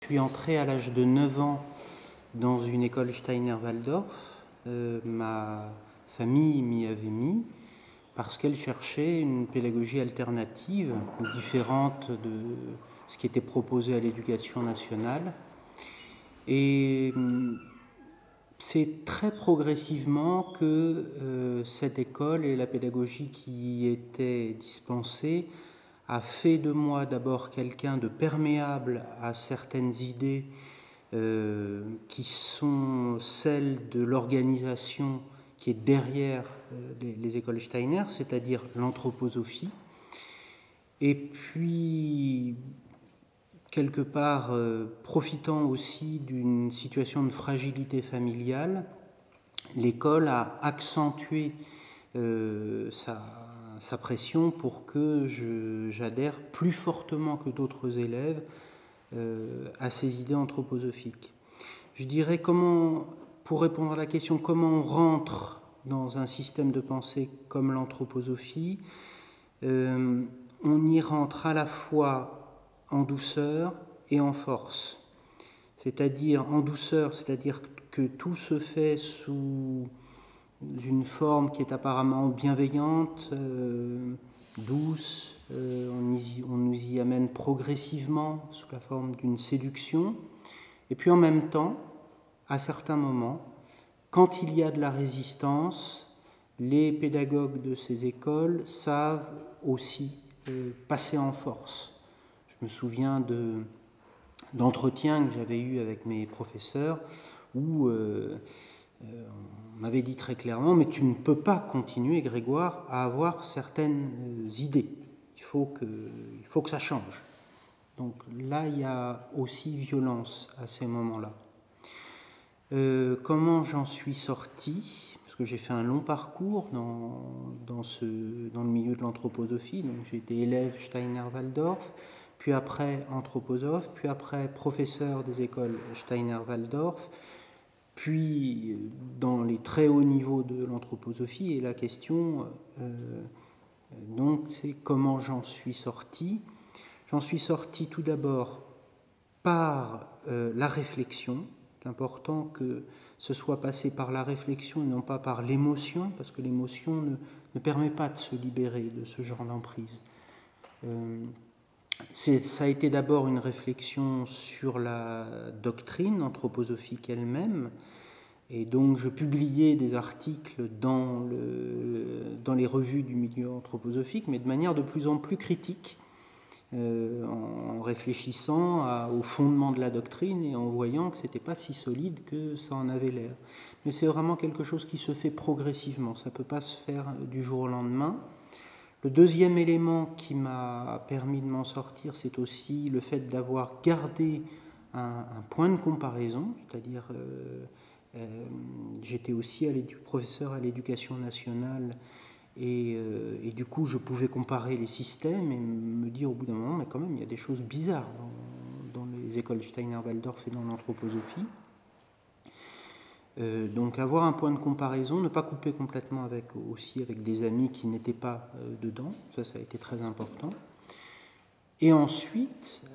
Je suis entré à l'âge de 9 ans dans une école Steiner-Waldorf. Ma famille m'y avait mis parce qu'elle cherchait une pédagogie alternative, différente de ce qui était proposé à l'éducation nationale. Et c'est très progressivement que cette école et la pédagogie qui y était dispensée a fait de moi d'abord quelqu'un de perméable à certaines idées qui sont celles de l'organisation qui est derrière les écoles Steiner, c'est-à-dire l'anthroposophie. Et puis, quelque part, profitant aussi d'une situation de fragilité familiale, l'école a accentué sa pression pour que j'adhère plus fortement que d'autres élèves à ces idées anthroposophiques. Je dirais pour répondre à la question comment on rentre dans un système de pensée comme l'anthroposophie, on y rentre à la fois en douceur et en force. C'est-à-dire en douceur, c'est-à-dire que tout se fait sous une forme qui est apparemment bienveillante, douce. On nous y amène progressivement sous la forme d'une séduction. Et puis en même temps, à certains moments, quand il y a de la résistance, les pédagogues de ces écoles savent aussi passer en force. Je me souviens d'entretiens que j'avais eus avec mes professeurs où on m'avait dit très clairement « mais tu ne peux pas continuer, Grégoire, à avoir certaines idées. Il faut que ça change. » Donc là, il y a aussi violence à ces moments-là. Comment j'en suis sorti? Parce que j'ai fait un long parcours dans le milieu de l'anthroposophie. Donc j'ai été élève Steiner-Waldorf, puis après anthroposophe, puis après professeur des écoles Steiner-Waldorf, puis dans les très hauts niveaux de l'anthroposophie. Et la question, donc, c'est comment j'en suis sorti. J'en suis sorti tout d'abord par la réflexion. C'est important que ce soit passé par la réflexion et non pas par l'émotion, parce que l'émotion ne permet pas de se libérer de ce genre d'emprise. Ça a été d'abord une réflexion sur la doctrine anthroposophique elle-même, et donc je publiais des articles dans les revues du milieu anthroposophique, mais de manière de plus en plus critique, en réfléchissant au fondement de la doctrine et en voyant que ce n'était pas si solide que ça en avait l'air. Mais c'est vraiment quelque chose qui se fait progressivement, ça ne peut pas se faire du jour au lendemain. Le deuxième élément qui m'a permis de m'en sortir, c'est aussi le fait d'avoir gardé un point de comparaison, c'est-à-dire j'étais aussi professeur à l'éducation nationale et du coup je pouvais comparer les systèmes et me dire au bout d'un moment, mais quand même il y a des choses bizarres dans les écoles Steiner-Waldorf et dans l'anthroposophie. Donc avoir un point de comparaison, ne pas couper complètement avec des amis qui n'étaient pas dedans, ça a été très important. Et ensuite,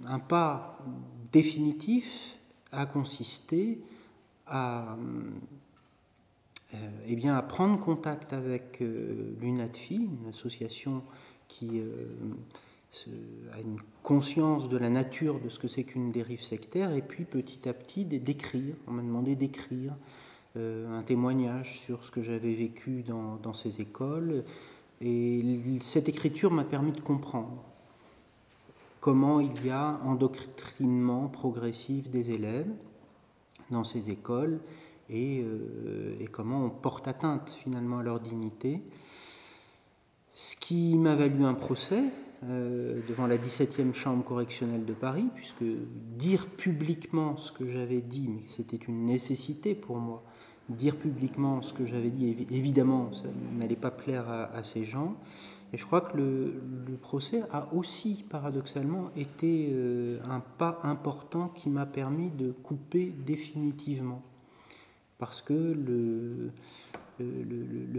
un pas définitif a consisté à prendre contact avec l'UNADFI, une association qui a une conscience de la nature de ce que c'est qu'une dérive sectaire, et puis petit à petit d'écrire. On m'a demandé d'écrire un témoignage sur ce que j'avais vécu dans ces écoles, et cette écriture m'a permis de comprendre comment il y a un endoctrinement progressif des élèves dans ces écoles, et comment on porte atteinte finalement à leur dignité. Ce qui m'a valu un procès devant la 17e chambre correctionnelle de Paris, puisque dire publiquement ce que j'avais dit, mais c'était une nécessité pour moi, dire publiquement ce que j'avais dit, évidemment, ça n'allait pas plaire à ces gens. Et je crois que le procès a aussi, paradoxalement, été un pas important qui m'a permis de couper définitivement. Parce que le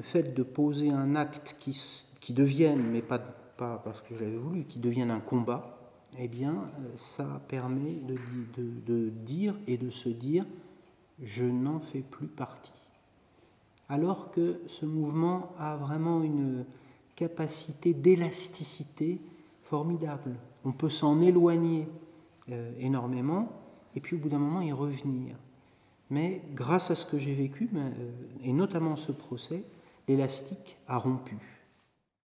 fait de poser un acte qui devienne, mais pas parce que j'avais voulu, qui devienne un combat, eh bien, ça permet de dire et de se dire « je n'en fais plus partie ». Alors que ce mouvement a vraiment une capacité d'élasticité formidable. On peut s'en éloigner énormément et puis au bout d'un moment y revenir. Mais grâce à ce que j'ai vécu, et notamment ce procès, l'élastique a rompu.